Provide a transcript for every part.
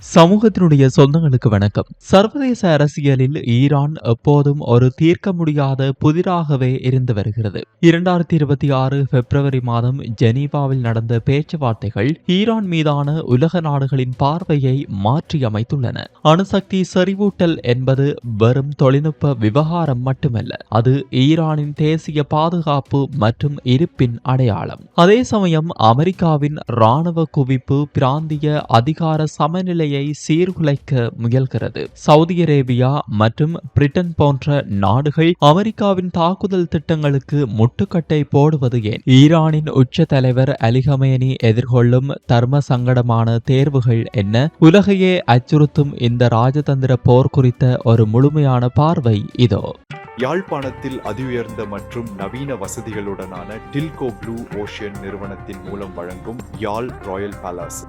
சமூகத்தினுடைய சொந்தங்களுக்கு வணக்கம். சர்வதேச அரசியலில் ஈரான் எப்போதும் ஒரு தீர்க்க முடியாத புதிராகவே இருந்து வருகிறது. 2026 பிப்ரவரி மாதம் ஜெனீவாவில் நடந்த பேச்சுவார்த்தைகள் ஈரான் மீதான உலக நாடுகளின் பார்வையை மாற்றியமைத்துள்ளன. அணுசக்தி செறிவூட்டல் என்பது வெறும் தொழில்நுட்ப விவகாரம் மட்டுமல்ல, அது ஈரானின் தேசிய பாதுகாப்பு மற்றும் இருப்பின் அடையாளம். அதே சமயம் அமெரிக்காவின் இராணுவ குவிப்பு பிராந்திய அதிகார சமநிலை சீர்குலைக்க முயல்கிறது. சவுதி அரேபியா மற்றும் பிரிட்டன் போன்ற நாடுகள் அமெரிக்காவின் தாக்குதல் திட்டங்களுக்கு முட்டுக்கட்டை போடுவது ஏன்? ஈரானின் உச்ச தலைவர் அலி கமேனி எதிர்கொள்ளும் தர்ம சங்கடமான தேர்வுகள் என்ன? உலகையே அச்சுறுத்தும் இந்த ராஜதந்திர போர் குறித்த ஒரு முழுமையான பார்வை இதோ. யாழ்ப்பாணத்தில் அதிஉயர்ந்த மற்றும் நவீன வசதிகளுடனான டில்கோ ப்ளூ ஓஷன் நிறுவனத்தின் மூலம் வழங்கும் யாழ் ராயல் பேலஸ்.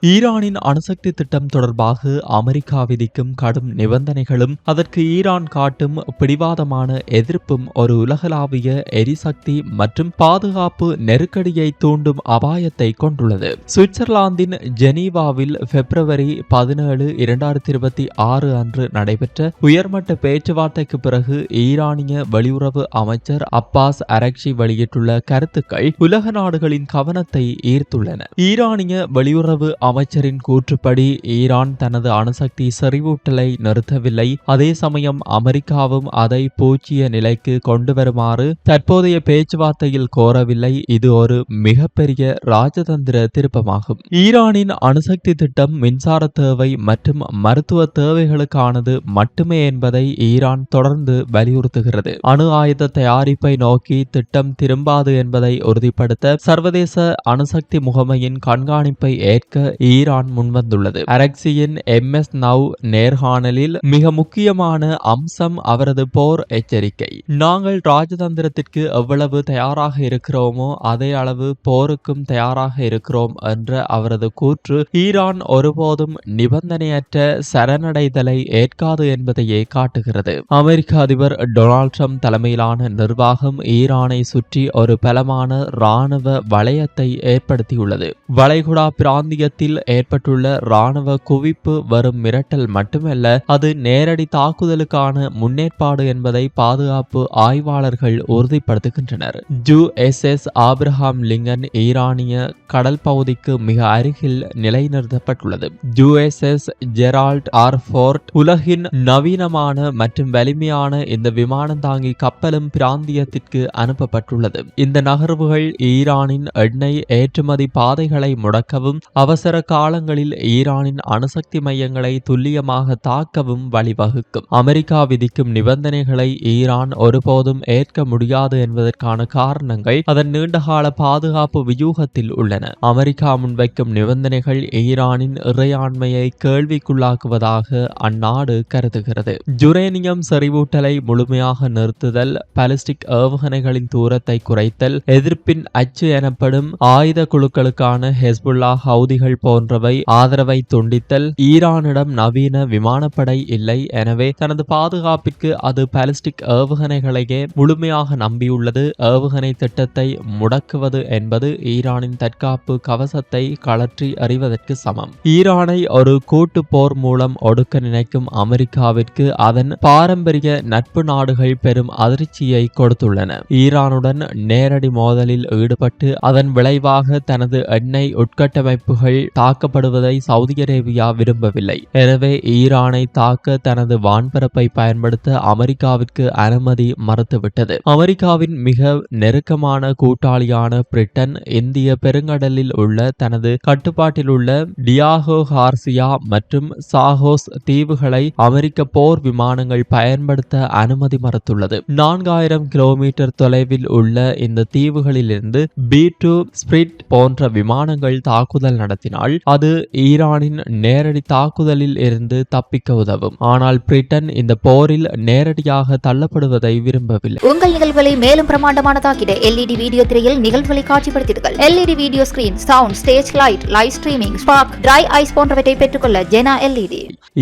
ஈரானின் அணுசக்தி திட்டம் தொடர்பாக அமெரிக்கா விதிக்கும் கடும் நிபந்தனைகளும் அதற்கு ஈரான் காட்டும் பிடிவாதமான எதிர்ப்பும் ஒரு உலகளாவிய எரிசக்தி மற்றும் பாதுகாப்பு நெருக்கடியை தூண்டும் அபாயத்தை கொண்டுள்ளது. சுவிட்சர்லாந்தின் ஜெனீவாவில் பிப்ரவரி 17, 2026 அன்று நடைபெற்ற உயர்மட்ட பேச்சுவார்த்தைக்கு பிறகு ஈரானிய வெளியுறவு அமைச்சர் அப்பாஸ் அரக்சி வெளியிட்டுள்ள கருத்துக்கள் உலக நாடுகளின் கவனத்தை ஈர்த்துள்ளன. ஈரானிய வெளியுறவு அமைச்சரின் கூற்றுப்படி ஈரான் தனது அணுசக்தி செறிவூட்டலை நிறுத்தவில்லை. அதே சமயம் அமெரிக்காவும் அதை பூச்சிய நிலைக்கு கொண்டு வருமாறு தற்போதைய பேச்சுவார்த்தையில் கோரவில்லை. இது ஒரு மிகப்பெரிய ராஜதந்திர திருப்பமாகும். ஈரானின் அணுசக்தி திட்டம் மின்சார தேவை மற்றும் மருத்துவ தேவைகளுக்கானது மட்டுமே என்பதை ஈரான் தொடர்ந்து வலியுறுத்துகிறது. அணு ஆயுத தயாரிப்பை நோக்கி திட்டம் திரும்பாது என்பதை உறுதிப்படுத்த சர்வதேச அணுசக்தி முகமையின் கண்காணிப்பை ஏற்க ஈரான் முன்வந்துள்ளது. அரக்சியின் MS நவ் நேர்காணலில் மிக முக்கியமான அம்சம் அவரது போர் எச்சரிக்கை. நாங்கள் ராஜதந்திரத்திற்கு எவ்வளவு தயாராக இருக்கிறோமோ அதே அளவு போருக்கும் தயாராக இருக்கிறோம் என்ற அவரது கூற்று ஈரான் ஒருபோதும் நிபந்தனையற்ற சரணடைதலை ஏற்காது என்பதையே காட்டுகிறது. அமெரிக்க அதிபர் டொனால்ட் ட்ரம்ப் தலைமையிலான நிர்வாகம் ஈரானை சுற்றி ஒரு பலமான இராணுவ வளையத்தை ஏற்படுத்தியுள்ளது. வளைகுடா பிராந்தியத்தில் ஏற்பட்டுள்ள இராணுவ குவிப்பு வரும் மிரட்டல் மட்டுமல்ல, அது நேரடி தாக்குதலுக்கான முன்னேற்பாடு என்பதை பாதுகாப்பு ஆய்வாளர்கள் உறுதிப்படுத்துகின்றனர். USS ஆப்ரஹாம் லிங்கன் ஈரானிய கடல் பகுதிக்கு மிக அருகில் நிலைநிறுத்தப்பட்டுள்ளது. USS ஜெரால்ட் ஆர் ஃபோர்ட் உலகின் நவீனமான மற்றும் வலிமையான இந்த விமானம் தாங்கி கப்பலும் பிராந்தியத்திற்கு அனுப்பப்பட்டுள்ளது. இந்த நகர்வுகள் ஈரானின் எண்ணெய் ஏற்றுமதி பாதைகளை முடக்கவும் அவசர காலங்களில் ஈரானின் அணுசக்தி மையங்களை துல்லியமாக தாக்கவும் வழிவகுக்கும். அமெரிக்கா விதிக்கும் நிபந்தனைகளை ஈரான் ஒருபோதும் ஏற்க முடியாது என்பதற்கான காரணங்கள் அதன் நீண்டகால பாதுகாப்பு வியூகத்தில் உள்ளன. அமெரிக்கா முன்வைக்கும் நிபந்தனைகள் ஈரானின் இறையாண்மையை கேள்விக்குள்ளாக்குவதாக அந்நாடு கருதுகிறது. யுரேனியம் செறிவூட்டலை முழுமையாக நிறுத்துதல், பாலிஸ்டிக் ஏவுகணைகளின் தூரத்தை குறைத்தல், எதிர்ப்பின் அச்சு எனப்படும் ஆயுத குழுக்களுக்கான ஹெஸ்புல்லா ஹவுதிகள் போன்றவை ஆதரவை துண்டித்தல். ஈரானிடம் நவீன விமானப்படை இல்லை, எனவே தனது பாதுகாப்பிற்கு அது பாலிஸ்டிக் ஏவுகணைகளையே முழுமையாக நம்பியுள்ளது. ஏவுகணை திட்டத்தை முடக்குவது என்பது ஈரானின் தற்காப்பு கவசத்தை கழற்றி அறிவதற்கு சமம். ஈரானை ஒரு கூட்டு போர் மூலம் ஒடுக்க நினைக்கும் அமெரிக்காவிற்கு அதன் பாரம்பரிய நட்பு நாடுகள் பெரும் அதிர்ச்சியை கொடுத்துள்ளன. ஈரானுடன் நேரடி மோதலில் ஈடுபட்டு அதன் விளைவாக தனது எண்ணெய் உட்கட்டமைப்புகள் தாக்கப்படுவதை சவுதி அரேபியா விரும்பவில்லை. எனவே ஈரானை தாக்க தனது வான்பரப்பை பயன்படுத்த அமெரிக்காவிற்கு அனுமதி மறுத்துவிட்டது. அமெரிக்காவின் மிக நெருக்கமான கூட்டாளியான பிரிட்டன் இந்திய பெருங்கடலில் உள்ள தனது கட்டுப்பாட்டில் உள்ள டியாகோ கார்சியா மற்றும் சாகோஸ் தீவுகளை அமெரிக்க போர் விமானங்கள் பயன்படுத்த அனுமதி மறுத்துள்ளது. 4000 கிலோமீட்டர் தொலைவில் உள்ள இந்த தீவுகளிலிருந்து B-2 ஸ்பிரிட் போன்ற விமானங்கள் தாக்குதல் நடத்தினால் அது ஈரானின் நேரடி தாக்குதலில் இருந்து தப்பிக்க உதவும். ஆனால் பிரிட்டன் இந்த போரில் நேரடியாக தள்ளப்படுவதை விரும்பவில்லை. உங்கள் நிகழ்வுகளை மேலும் பிரமாண்டமானதாக்கிட LED வீடியோ திரையில் நிகழ்வுகளை காட்சிப்படுத்திடுங்கள். LED video screen, sound, stage light, live streaming, spark, dry ice போன்றவற்றை பெற்றுக்கொள்ள ஜெனா LED.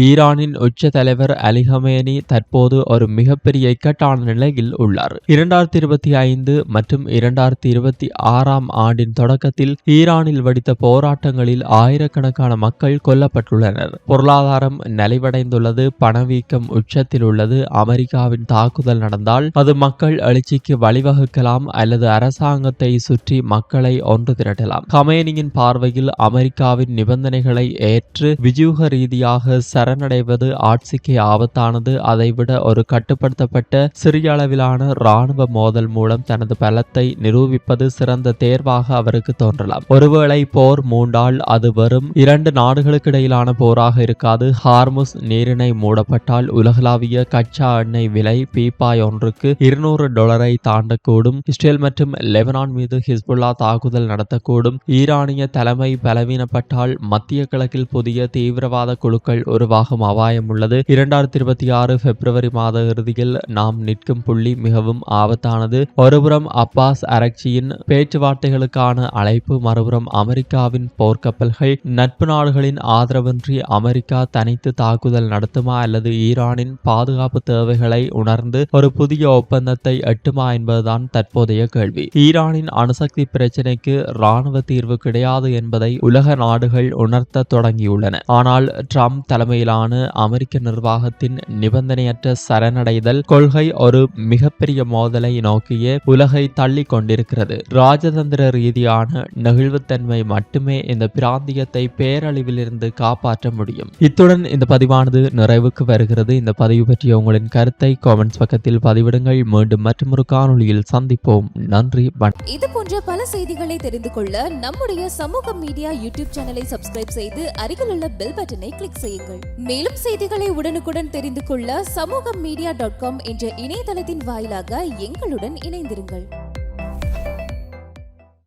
ஈரானின் உச்ச தலைவர் அலி கமேனி தற்போது ஒரு மிகப்பெரிய இக்கட்டான நிலையில் உள்ளார். 2025 மற்றும் 2026 ஆண்டின் தொடக்கத்தில் ஈரானில் வெடித்த போராட்டங்களில் ஆயிரக்கணக்கான மக்கள் கொல்லப்பட்டுள்ளனர். பொருளாதாரம் நலிவடைந்துள்ளது. பணவீக்கம் உச்சத்தில் உள்ளது. அமெரிக்காவின் தாக்குதல் நடந்தால் அது மக்கள் எழுச்சிக்கு வழிவகுக்கலாம் அல்லது அரசாங்கத்தை சுற்றி மக்களை ஒன்று திரட்டலாம். கமேனியின் பார்வையில் அமெரிக்காவின் நிபந்தனைகளை ஏற்று வியூக ரீதியாக சரணடைவது ஆட்சிக்கு ஆபத்தானது. அதைவிட ஒரு கட்டுப்படுத்தப்பட்ட சிறிய அளவிலான இராணுவ மோதல் மூலம் தனது பலத்தை நிரூபிப்பது சிறந்த தேர்வாக அவருக்கு தோன்றலாம். ஒருவேளை போர் மூண்டால் அது வெறும் 2 நாடுகளுக்கு இடையிலான போராக இருக்காது. ஹார்முஸ் நீரிணை மூடப்பட்டால் உலகளாவிய கச்சா எண்ணெய் விலை பீப்பாய் ஒன்றுக்கு $200 தாண்டக்கூடும். இஸ்ரேல் மற்றும் லெபனான் மீது ஹிஸ்புல்லா தாக்குதல் நடத்தக்கூடும். ஈரானிய தலைமை பலவீனப்பட்டால் மத்திய கிழக்கில் புதிய தீவிரவாத குழுக்கள் உருவாகும் அபாயம் உள்ளது. 2026 பிப்ரவரி மாத இறுதியில் நாம் நிற்கும் புள்ளி மிகவும் ஆபத்தானது. ஒருபுறம் அப்பாஸ் அரக்சியின் பேச்சுவார்த்தைகளுக்கான அழைப்பு, மறுபுறம் அமெரிக்காவின் போர்க்கப்பல்கள். நட்பு நாடுகளின் ஆதரவின்றி அமெரிக்கா தனித்து தாக்குதல் நடத்துமா அல்லது ஈரானின் பாதுகாப்பு தேவைகளை உணர்ந்து ஒரு புதிய ஒப்பந்தத்தை எட்டுமா என்பதுதான் தற்போதைய கேள்வி. ஈரானின் அணுசக்தி பிரச்சினைக்கு இராணுவ தீர்வு கிடையாது என்பதை உலக நாடுகள் உணர்த்த தொடங்கியுள்ளன. ஆனால் ட்ரம்ப் தலைமையிலான அமெரிக்க நிர்வாகத்தின் நிபந்தனையற்ற சரணடைதல் கொள்கை ஒரு மிகப்பெரிய மோதலை நோக்கிய உலகை தள்ளி கொண்டிருக்கிறது. ராஜதந்திர ரீதியான நெகிழ்வுத்தன்மை மட்டுமே இந்த பிராந்தியத்தை பேரழிவிலிருந்து காப்பாற்ற முடியும். இத்துடன் இந்த பதிவானது நிறைவுக்கு வருகிறது. இந்த பதிவு பற்றிய உங்களின் கருத்தை காமெண்ட்ஸ் பக்கத்தில் பதிவிடுங்கள். மீண்டும் மற்றொரு காணொளியில் சந்திப்போம். நன்றி. இது போன்ற பல செய்திகளை தெரிந்து கொள்ள நம்முடைய சமூக மீடியா யூடியூப் சேனலை சப்ஸ்கிரைப் செய்து அருகிலுள்ள பெல் பட்டனை கிளிக் செய்யுங்கள். மேலும் செய்திகளை உடனுக்குடன் தெரிந்து கொள்ள சமூகமீடியா.com என்ற இணையதளத்தின் வாயிலாக எங்களுடன் இணைந்திருங்கள்.